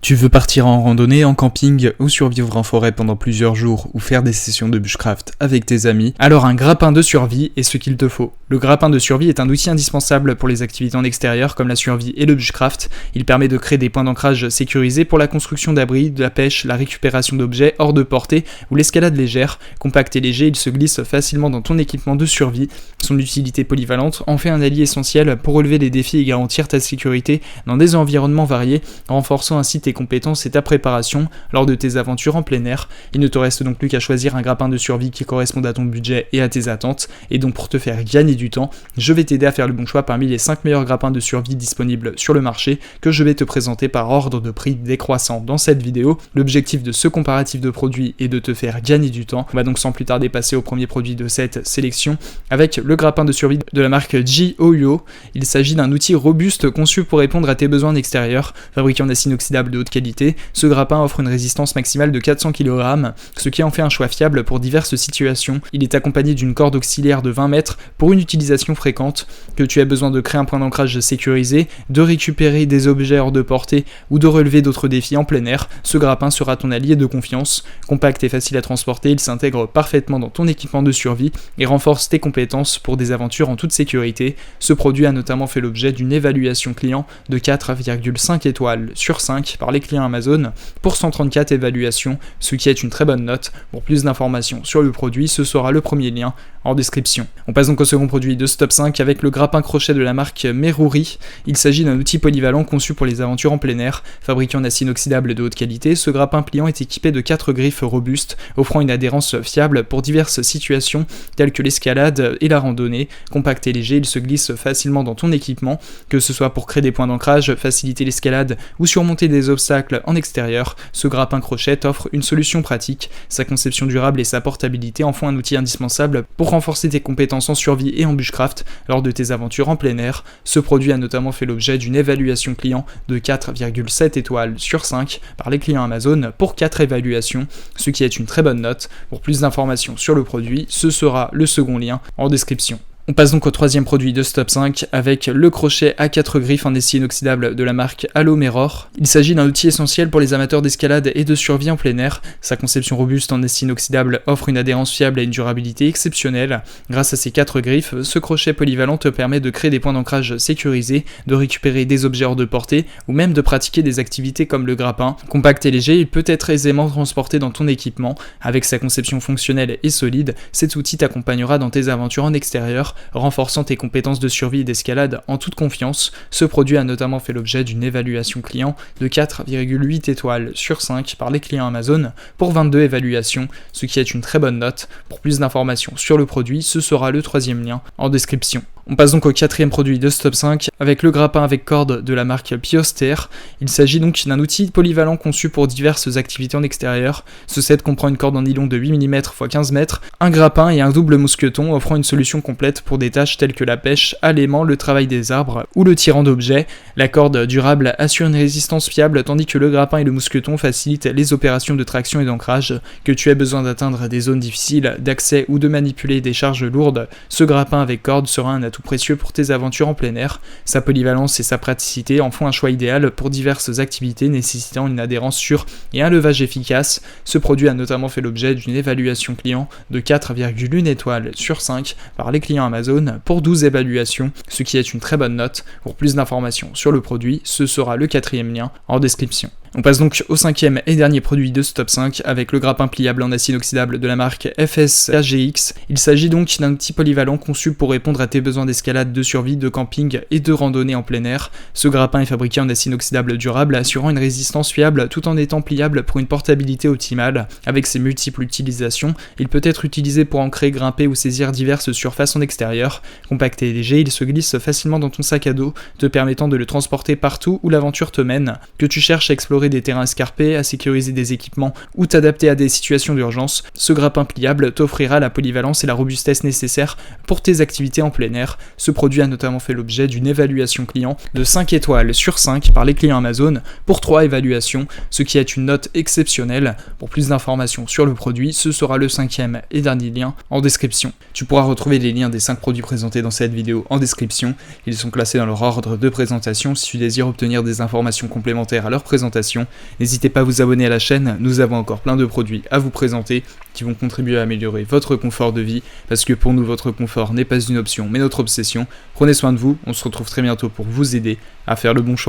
Tu veux partir en randonnée, en camping ou survivre en forêt pendant plusieurs jours ou faire des sessions de bushcraft avec tes amis, alors un grappin de survie est ce qu'il te faut. Le grappin de survie est un outil indispensable pour les activités en extérieur comme la survie et le bushcraft. Il permet de créer des points d'ancrage sécurisés pour la construction d'abris, de la pêche, la récupération d'objets hors de portée ou l'escalade légère. Compact et léger, il se glisse facilement dans ton équipement de survie. Son utilité polyvalente en fait un allié essentiel pour relever les défis et garantir ta sécurité dans des environnements variés, renforçant ainsi tes compétences et ta préparation lors de tes aventures en plein air. Il ne te reste donc plus qu'à choisir un grappin de survie qui corresponde à ton budget et à tes attentes. Et donc pour te faire gagner du temps, je vais t'aider à faire le bon choix parmi les 5 meilleurs grappins de survie disponibles sur le marché que je vais te présenter par ordre de prix décroissant dans cette vidéo. L'objectif de ce comparatif de produits est de te faire gagner du temps. On va donc sans plus tarder passer au premier produit de cette sélection avec le grappin de survie de la marque JOYO. Il s'agit d'un outil robuste conçu pour répondre à tes besoins en extérieur. Fabriqué en acier inoxydable de haute qualité, ce grappin offre une résistance maximale de 400 kg, ce qui en fait un choix fiable pour diverses situations. Il est accompagné d'une corde auxiliaire de 20 mètres pour une utilisation fréquente. Que tu aies besoin de créer un point d'ancrage sécurisé, de récupérer des objets hors de portée ou de relever d'autres défis en plein air, ce grappin sera ton allié de confiance. Compact et facile à transporter, il s'intègre parfaitement dans ton équipement de survie et renforce tes compétences pour des aventures en toute sécurité. Ce produit a notamment fait l'objet d'une évaluation client de 4,5 étoiles sur 5 par les clients Amazon pour 134 évaluations, ce qui est une très bonne note. Pour plus d'informations sur le produit, ce sera le premier lien en description. On passe donc au second produit de ce top 5 avec le grappin crochet de la marque Meruri. Il s'agit d'un outil polyvalent conçu pour les aventures en plein air. Fabriqué en acier inoxydable de haute qualité, ce grappin pliant est équipé de 4 griffes robustes, offrant une adhérence fiable pour diverses situations telles que l'escalade et la randonnée. Compact et léger, il se glisse facilement dans ton équipement, que ce soit pour créer des points d'ancrage, faciliter l'escalade ou surmonter des obstacles en extérieur. Ce grappin crochet offre une solution pratique. Sa conception durable et sa portabilité en font un outil indispensable pour renforcer tes compétences en survie et en bushcraft lors de tes aventures en plein air. Ce produit a notamment fait l'objet d'une évaluation client de 4,7 étoiles sur 5 par les clients Amazon pour 4 évaluations, ce qui est une très bonne note. Pour plus d'informations sur le produit, ce sera le second lien en description. On passe donc au troisième produit de ce top 5 avec le crochet à 4 griffes en acier inoxydable de la marque Allomeror. Il s'agit d'un outil essentiel pour les amateurs d'escalade et de survie en plein air. Sa conception robuste en acier inoxydable offre une adhérence fiable et une durabilité exceptionnelle. Grâce à ses 4 griffes, ce crochet polyvalent te permet de créer des points d'ancrage sécurisés, de récupérer des objets hors de portée ou même de pratiquer des activités comme le grappin. Compact et léger, il peut être aisément transporté dans ton équipement. Avec sa conception fonctionnelle et solide, cet outil t'accompagnera dans tes aventures en extérieur, renforçant tes compétences de survie et d'escalade en toute confiance. Ce produit a notamment fait l'objet d'une évaluation client de 4,8 étoiles sur 5 par les clients Amazon pour 22 évaluations, ce qui est une très bonne note. Pour plus d'informations sur le produit, ce sera le troisième lien en description. On passe donc au quatrième produit de ce top 5 avec le grappin avec corde de la marque Pioster. Il s'agit donc d'un outil polyvalent conçu pour diverses activités en extérieur. Ce set comprend une corde en nylon de 8 mm x 15 mètres, un grappin et un double mousqueton offrant une solution complète pour des tâches telles que la pêche à l'aimant, le travail des arbres ou le tirant d'objets. La corde durable assure une résistance fiable tandis que le grappin et le mousqueton facilitent les opérations de traction et d'ancrage. Que tu aies besoin d'atteindre des zones difficiles d'accès ou de manipuler des charges lourdes, ce grappin avec corde sera un atout précieux pour tes aventures en plein air. Sa polyvalence et sa praticité en font un choix idéal pour diverses activités nécessitant une adhérence sûre et un levage efficace. Ce produit a notamment fait l'objet d'une évaluation client de 4,1 étoiles sur 5 par les clients Amazon pour 12 évaluations, ce qui est une très bonne note. Pour plus d'informations sur le produit, ce sera le quatrième lien en description. On passe donc au cinquième et dernier produit de ce top 5 avec le grappin pliable en acier inoxydable de la marque FSKGX. Il s'agit donc d'un outil polyvalent conçu pour répondre à tes besoins d'escalade, de survie, de camping et de randonnée en plein air. Ce grappin est fabriqué en acier inoxydable durable, assurant une résistance fiable tout en étant pliable pour une portabilité optimale. Avec ses multiples utilisations, il peut être utilisé pour ancrer, grimper ou saisir diverses surfaces en extérieur. Compact et léger, il se glisse facilement dans ton sac à dos, te permettant de le transporter partout où l'aventure te mène. Que tu cherches à explorer des terrains escarpés, à sécuriser des équipements ou t'adapter à des situations d'urgence, ce grappin pliable t'offrira la polyvalence et la robustesse nécessaires pour tes activités en plein air. car ce produit a notamment fait l'objet d'une évaluation client de 5 étoiles sur 5 par les clients Amazon pour 3 évaluations, ce qui est une note exceptionnelle. Pour plus d'informations sur le produit, ce sera le 5e et dernier lien en description. Tu pourras retrouver les liens des 5 produits présentés dans cette vidéo en description. Ils sont classés dans leur ordre de présentation. Si tu désires obtenir des informations complémentaires à leur présentation, n'hésitez pas à vous abonner à la chaîne. Nous avons encore plein de produits à vous présenter qui vont contribuer à améliorer votre confort de vie, parce que pour nous, votre confort n'est pas une option mais notre obsession. Prenez soin de vous, on se retrouve très bientôt pour vous aider à faire le bon choix.